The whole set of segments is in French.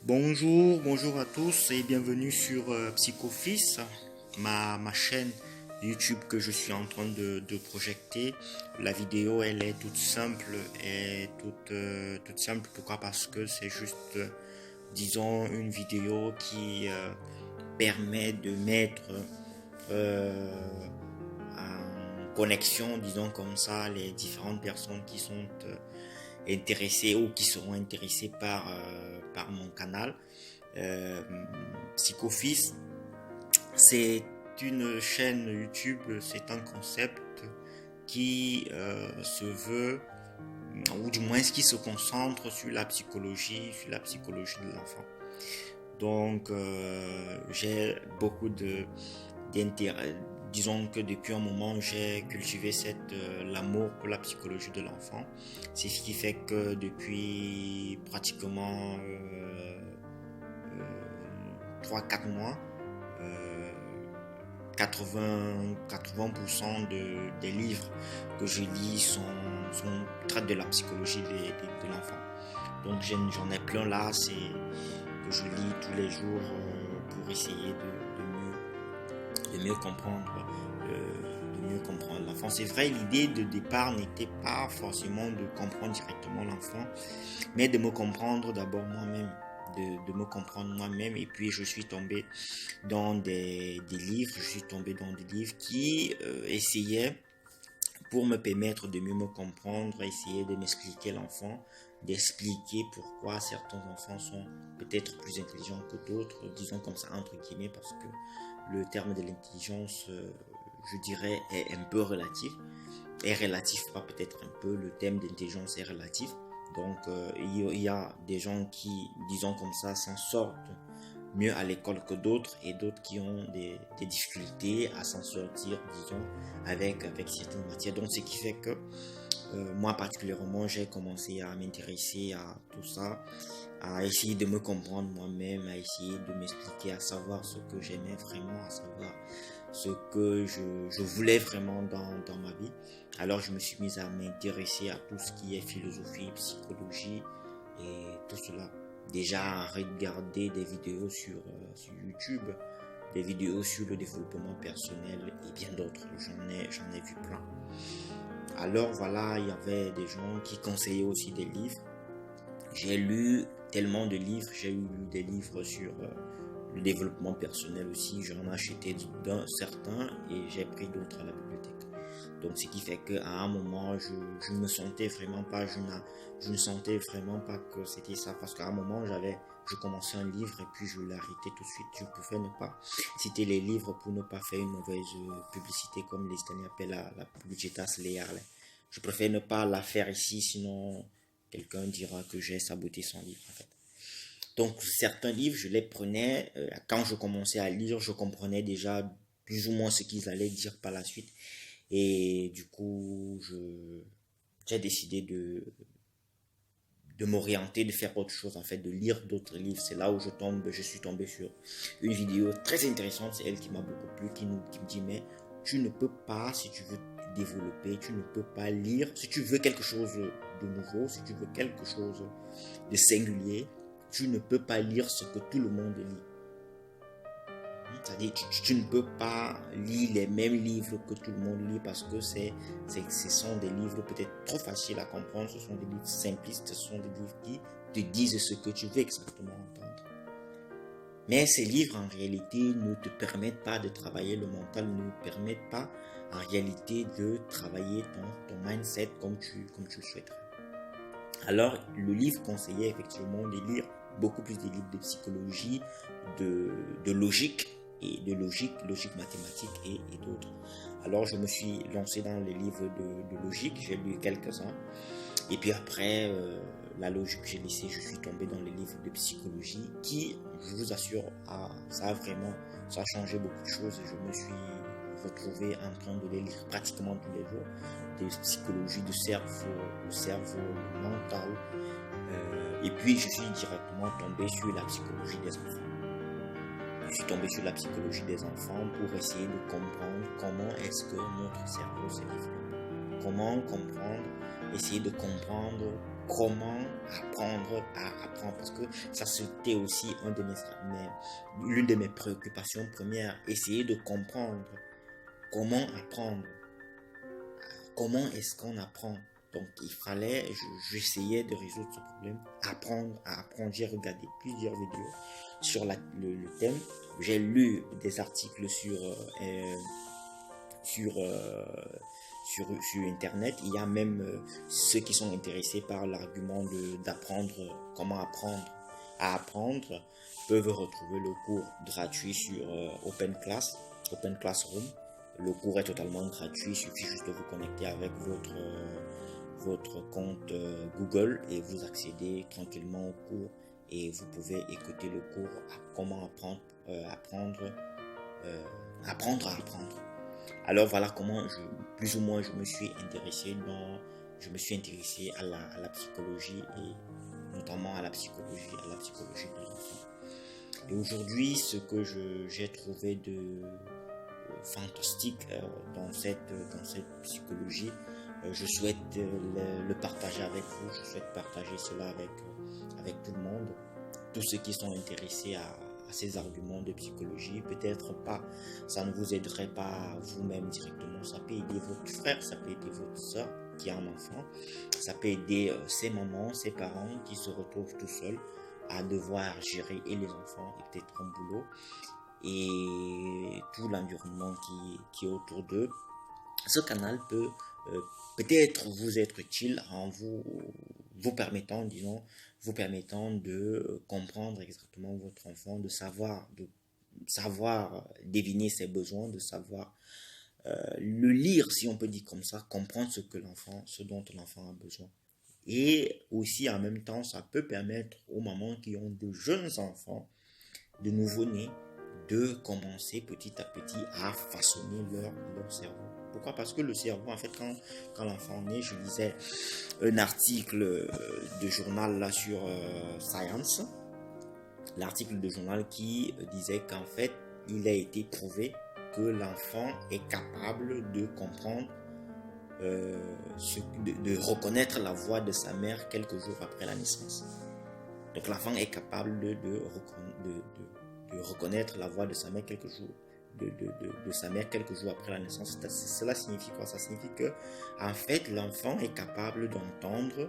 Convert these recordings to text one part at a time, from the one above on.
Bonjour à tous et bienvenue sur Psychofis, ma chaîne YouTube que je suis en train de projeter. La vidéo, elle est toute simple et toute simple. Pourquoi? Parce que c'est juste, disons, une vidéo qui permet de mettre euh, en connexion, disons comme ça, les différentes personnes qui sont intéressés ou qui seront intéressés par mon canal. Euh, Psychofis, c'est une chaîne YouTube, c'est un concept qui se veut, ou du moins qui se concentre sur la psychologie de l'enfant. Donc, j'ai beaucoup d'intérêt. Disons que depuis un moment, j'ai cultivé l'amour pour la psychologie de l'enfant. C'est ce qui fait que depuis pratiquement 3-4 mois, euh, 80% des livres que je lis traitent de la psychologie de l'enfant. Donc j'en ai plein là, c'est que je lis tous les jours pour essayer de mieux comprendre l'enfant. C'est vrai, l'idée de départ n'était pas forcément de comprendre directement l'enfant, mais de me comprendre d'abord moi-même. De me comprendre moi-même, et puis je suis tombé dans des livres, qui essayaient, pour me permettre de mieux me comprendre, essayer de m'expliquer l'enfant, d'expliquer pourquoi certains enfants sont peut-être plus intelligents que d'autres, disons comme ça entre guillemets, parce que le terme de l'intelligence, je dirais, est un peu relatif. Est relatif, pas peut-être un peu, le thème d'intelligence est relatif. Donc il y a des gens qui, disons comme ça, s'en sortent mieux à l'école que d'autres, et d'autres qui ont des difficultés à s'en sortir, disons, avec certaines matières. Donc ce qui fait que moi particulièrement, j'ai commencé à m'intéresser à tout ça, à essayer de me comprendre moi-même, à essayer de m'expliquer, à savoir ce que j'aimais vraiment, à savoir ce que je voulais vraiment dans ma vie. Alors je me suis mis à m'intéresser à tout ce qui est philosophie, psychologie et tout cela. Déjà à regarder des vidéos sur YouTube, des vidéos sur le développement personnel et bien d'autres. J'en ai vu plein. Alors voilà, il y avait des gens qui conseillaient aussi des livres. J'ai lu tellement de livres, j'ai lu des livres sur le développement personnel aussi. J'en ai acheté d'un certain et j'ai pris d'autres à la bibliothèque. Donc ce qui fait qu'à un moment, je ne me sentais vraiment pas, je ne sentais vraiment pas que c'était ça, parce qu'à un moment, je commençais un livre et puis je l'arrêtais tout de suite. Je pouvais ne pas citer les livres pour ne pas faire une mauvaise publicité, comme les Italiens appellent la pubblicità sleale. Je préfère ne pas la faire ici, sinon quelqu'un dira que j'ai saboté son livre en fait. Donc certains livres, je les prenais, quand je commençais à lire, je comprenais déjà plus ou moins ce qu'ils allaient dire par la suite. Et du coup, j'ai décidé de m'orienter, de faire autre chose, en fait, de lire d'autres livres. C'est là où je suis tombé sur une vidéo très intéressante, c'est elle qui m'a beaucoup plu, qui me dit, mais tu ne peux pas, si tu veux te développer, tu ne peux pas lire, si tu veux quelque chose de nouveau, si tu veux quelque chose de singulier, tu ne peux pas lire ce que tout le monde lit. C'est-à-dire tu ne peux pas lire les mêmes livres que tout le monde lit, parce que ce sont des livres peut-être trop faciles à comprendre, ce sont des livres simplistes, ce sont des livres qui te disent ce que tu veux exactement entendre. Mais ces livres en réalité ne te permettent pas de travailler le mental, ne te permettent pas en réalité de travailler ton mindset comme tu le souhaiterais. Alors le livre conseillait effectivement de lire beaucoup plus des livres de psychologie, de logique, et logique mathématique et d'autres. Alors je me suis lancé dans les livres de logique, j'ai lu quelques-uns, et puis après la logique j'ai laissé, je suis tombé dans les livres de psychologie qui, je vous assure, ça a changé beaucoup de choses, et je me suis retrouvé en train de les lire pratiquement tous les jours, de psychologie du cerveau, le mental, et puis je suis directement tombé sur la psychologie des enfants. Je suis tombé sur la psychologie des enfants pour essayer de comprendre comment est-ce que notre cerveau se développe. Comment comprendre, essayer de comprendre comment apprendre à apprendre, parce que ça c'était aussi l'une de mes préoccupations premières, essayer de comprendre comment apprendre, comment est-ce qu'on apprend. Donc il fallait, j'essayais de résoudre ce problème, apprendre à apprendre. J'ai regardé plusieurs vidéos sur le thème, j'ai lu des articles sur, sur Internet. Il y a même ceux qui sont intéressés par l'argument d'apprendre, comment apprendre à apprendre, peuvent retrouver le cours gratuit sur Open Classroom. Le cours est totalement gratuit, il suffit juste de vous connecter avec votre compte Google et vous accédez tranquillement au cours et vous pouvez écouter le cours comment apprendre à apprendre. Alors voilà comment plus ou moins je me suis intéressé à la psychologie et notamment à la psychologie de l'enfant. Et aujourd'hui, ce que j'ai trouvé de fantastique dans cette psychologie, je souhaite le partager avec vous, je souhaite partager cela avec tout le monde, tous ceux qui sont intéressés à ces arguments de psychologie. Peut-être pas, ça ne vous aiderait pas vous-même directement, ça peut aider votre frère, ça peut aider votre soeur qui a un enfant, ça peut aider ses mamans, ses parents qui se retrouvent tout seuls à devoir gérer et les enfants et peut-être un boulot et tout l'environnement qui est autour d'eux. Ce canal peut peut-être vous être utile en vous permettant de comprendre exactement votre enfant, de savoir deviner ses besoins, de savoir le lire, si on peut dire comme ça, comprendre ce dont l'enfant a besoin. Et aussi en même temps, ça peut permettre aux mamans qui ont de jeunes enfants, de nouveau-nés, de commencer petit à petit à façonner leur cerveau. Pourquoi? Parce que le cerveau, en fait, quand l'enfant naît, je lisais un article de journal là sur Science, l'article de journal qui disait qu'en fait, il a été prouvé que l'enfant est capable de comprendre, de reconnaître la voix de sa mère quelques jours après la naissance. Donc l'enfant est capable de reconnaître la voix de sa mère quelques jours après la naissance. Cela signifie quoi? Ça signifie que en fait l'enfant est capable d'entendre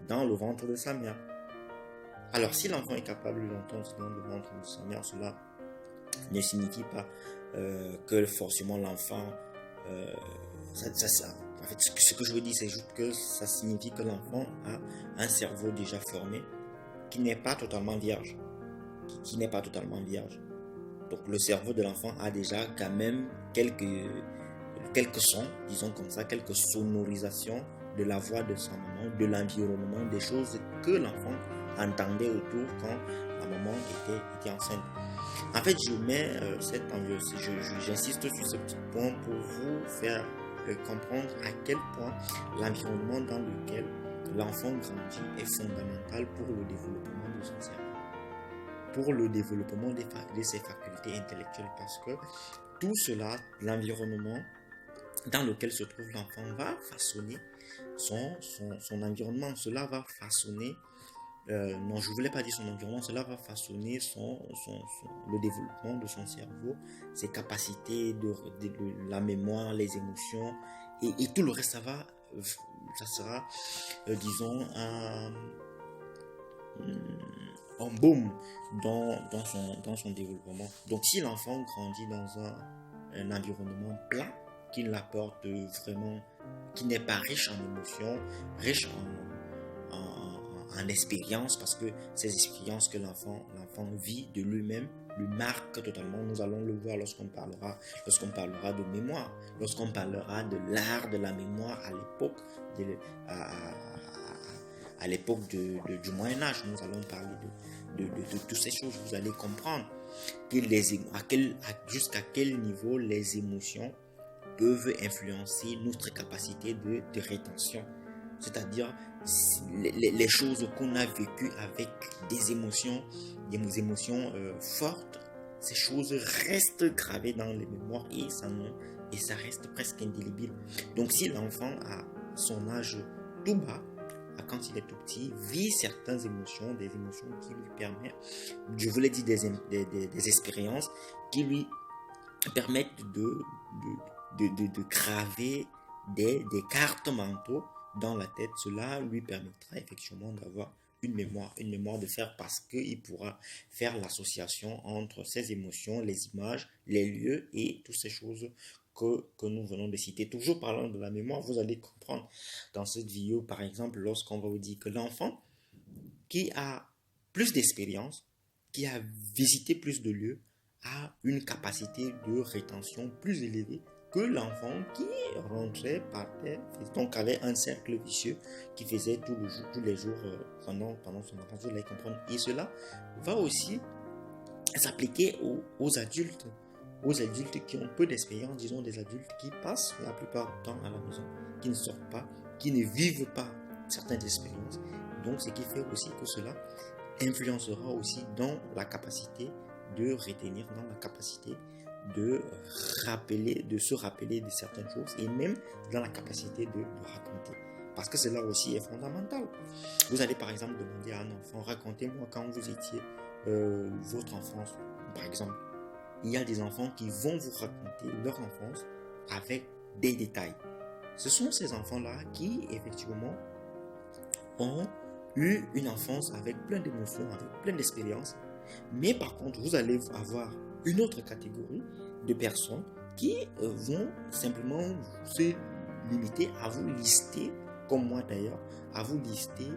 dans le ventre de sa mère. Alors si l'enfant est capable d'entendre dans le ventre de sa mère, cela ne signifie pas que forcément l'enfant en fait, ce que je veux dire, c'est juste que ça signifie que l'enfant a un cerveau déjà formé qui n'est pas totalement vierge. Donc le cerveau de l'enfant a déjà quand même quelques sons, disons comme ça, quelques sonorisations de la voix de sa maman, de l'environnement, des choses que l'enfant entendait autour quand la maman était enceinte. En fait, j'insiste sur ce petit point pour vous faire comprendre à quel point l'environnement dans lequel l'enfant grandit est fondamental pour le développement de son cerveau, pour le développement de ses facultés intellectuelles, parce que tout cela, l'environnement dans lequel se trouve l'enfant va façonner son environnement. Cela va façonner, non, je ne voulais pas dire son environnement, cela va façonner le développement de son cerveau, ses capacités de la mémoire, les émotions et tout le reste. Ça sera, disons, un boom dans son développement. Donc si l'enfant grandit dans un environnement plat, qui ne l'apporte vraiment, qui n'est pas riche en émotions, riche en expériences, parce que ces expériences que l'enfant vit de lui-même lui marquent totalement. Nous allons le voir lorsqu'on parlera de mémoire, lorsqu'on parlera de l'art de la mémoire à l'époque du Moyen-Âge. Nous allons parler de toutes ces choses. Vous allez comprendre jusqu'à quel niveau les émotions peuvent influencer notre capacité de rétention. C'est-à-dire les choses qu'on a vécues avec des émotions fortes, ces choses restent gravées dans les mémoires et ça reste presque indélébile. Donc si l'enfant à son âge tout bas quand il est tout petit, vit certaines émotions, des émotions qui lui permettent, je vous l'ai dit, des expériences qui lui permettent de graver des cartes mentaux dans la tête. Cela lui permettra effectivement d'avoir une mémoire de fer parce qu'il pourra faire l'association entre ses émotions, les images, les lieux et toutes ces choses que nous venons de citer. Toujours parlant de la mémoire, vous allez comprendre dans cette vidéo, par exemple, lorsqu'on va vous dire que l'enfant qui a plus d'expérience, qui a visité plus de lieux, a une capacité de rétention plus élevée que l'enfant qui rentrait par terre, donc avait un cercle vicieux qui faisait tous les jours pendant son enfance. Vous allez comprendre. Et cela va aussi s'appliquer aux adultes qui ont peu d'expérience, disons des adultes qui passent la plupart du temps à la maison, qui ne sortent pas, qui ne vivent pas certaines expériences. Donc, ce qui fait aussi que cela influencera aussi dans la capacité de retenir, dans la capacité de se rappeler de certaines choses et même dans la capacité de raconter. Parce que cela aussi est fondamental. Vous allez par exemple demander à un enfant, racontez-moi quand vous étiez votre enfance, par exemple. Il y a des enfants qui vont vous raconter leur enfance avec des détails. Ce sont ces enfants-là qui, effectivement, ont eu une enfance avec plein d'émotions, avec plein d'expériences. Mais par contre, vous allez avoir une autre catégorie de personnes qui vont simplement se limiter à vous lister, comme moi d'ailleurs, à vous lister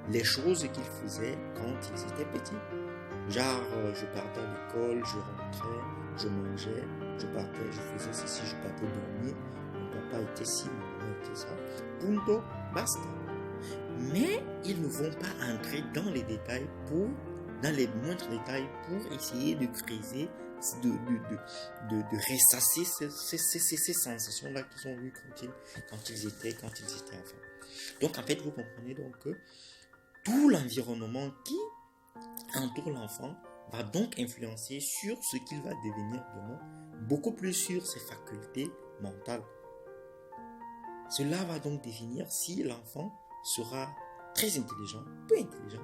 les choses qu'ils faisaient quand ils étaient petits. Genre, je partais à l'école, je rentrais, je mangeais, je partais, je faisais ceci, je partais dormir, mon papa était ci, mon maman était ça. Punto, basta. Mais ils ne vont pas entrer dans les détails dans les moindres détails pour essayer de creuser, de ressasser ces sensations-là qu'ils ont eues quand ils étaient enfants. Donc en fait, vous comprenez donc que tout l'environnement qui entoure l'enfant va donc influencer sur ce qu'il va devenir demain, beaucoup plus sur ses facultés mentales. Cela va donc définir si l'enfant sera très intelligent, peu intelligent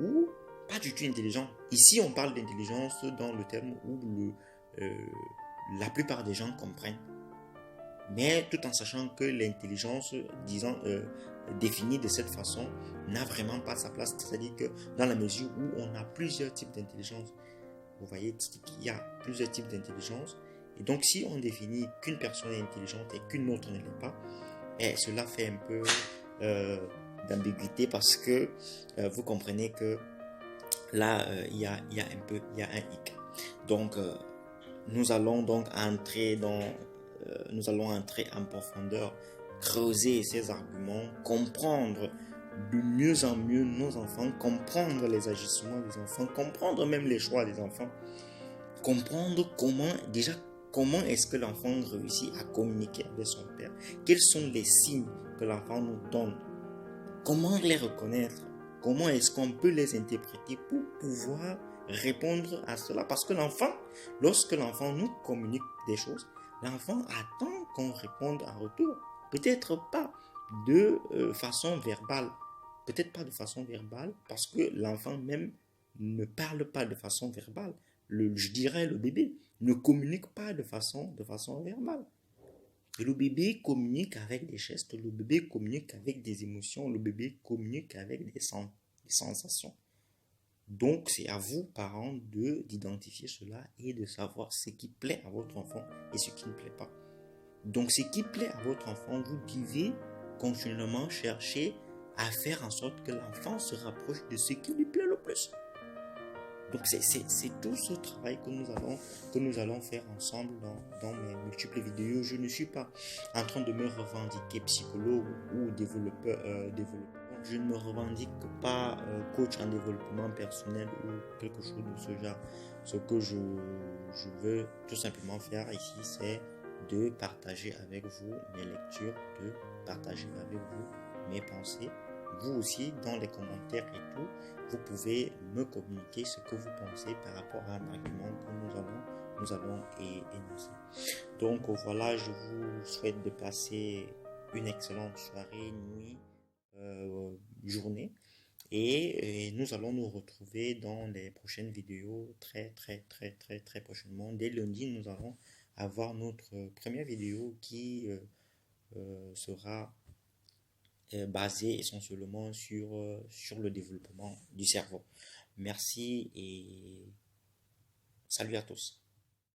ou pas du tout intelligent. Ici, on parle d'intelligence dans le terme où la plupart des gens comprennent. Mais tout en sachant que l'intelligence, disons, définie de cette façon, n'a vraiment pas sa place. C'est-à-dire que dans la mesure où on a plusieurs types d'intelligence, vous voyez qu'il y a plusieurs types d'intelligence. Et donc, si on définit qu'une personne est intelligente et qu'une autre ne l'est pas, cela fait un peu d'ambiguïté parce que vous comprenez que là, il y a un hic. Donc, nous allons entrer en profondeur, creuser ces arguments, comprendre de mieux en mieux nos enfants, comprendre les agissements des enfants, comprendre même les choix des enfants, comprendre comment est-ce que l'enfant réussit à communiquer avec son père, quels sont les signes que l'enfant nous donne, comment les reconnaître, comment est-ce qu'on peut les interpréter pour pouvoir répondre à cela. Parce que lorsque l'enfant nous communique des choses, l'enfant attend qu'on réponde en retour. Peut-être pas de façon verbale. Peut-être pas de façon verbale parce que l'enfant même ne parle pas de façon verbale. Je dirais le bébé ne communique pas de façon verbale. Et le bébé communique avec des gestes, le bébé communique avec des émotions, le bébé communique avec des sensations. Donc, c'est à vous, parents, d'identifier cela et de savoir ce qui plaît à votre enfant et ce qui ne plaît pas. Donc, ce qui plaît à votre enfant, vous devez continuellement chercher à faire en sorte que l'enfant se rapproche de ce qui lui plaît le plus. Donc, c'est tout ce travail que nous allons faire ensemble dans mes multiples vidéos. Je ne suis pas en train de me revendiquer psychologue ou développeur. Je ne me revendique pas coach en développement personnel ou quelque chose de ce genre. Ce que je veux tout simplement faire ici, c'est de partager avec vous mes lectures, de partager avec vous mes pensées. Vous aussi, dans les commentaires et tout, vous pouvez me communiquer ce que vous pensez par rapport à un argument que nous allons énoncer. Donc voilà, je vous souhaite de passer une excellente soirée, nuit. journée. Et nous allons nous retrouver dans les prochaines vidéos très très très très très prochainement. Dès lundi, nous allons avoir notre première vidéo qui sera basée essentiellement sur le développement du cerveau. Merci et salut à tous.